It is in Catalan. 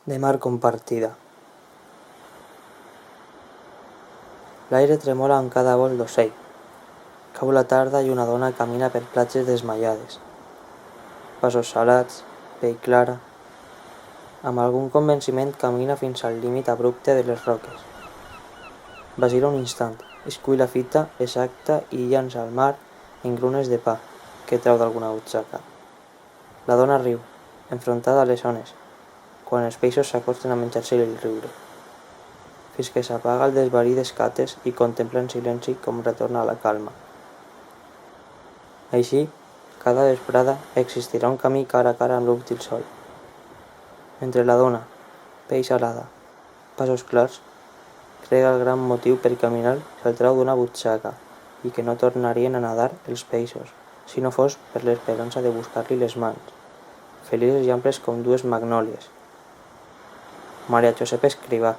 de mar compartida. L'aire tremola amb cada vol d'ocell. Cau la tarda i una dona camina per platges desmaiades. Passos salats, pell clara. Amb algun convenciment camina fins al límit abrupte de les roques. Vacila un instant, escull la fita exacta i llança al mar engrunes de pa que trau d'alguna butxaca. La dona riu, enfrontada a les ones, quan els peixos s'acosten a menjar-se el riure, fins que s'apaga el desvarí d'escates i contempla en silenci com retorna a la calma. Així, cada vesprada existirà un camí cara a cara amb l'últim sol. Mentre la dona, pell salada, passos clars, crega el gran motiu per caminar se'l trau d'una butxaca i que no tornarien a nadar els peixos si no fos per l'esperança de buscar-li les mans, felices i amples com dues magnòlies. Maria Josepa Escrivà.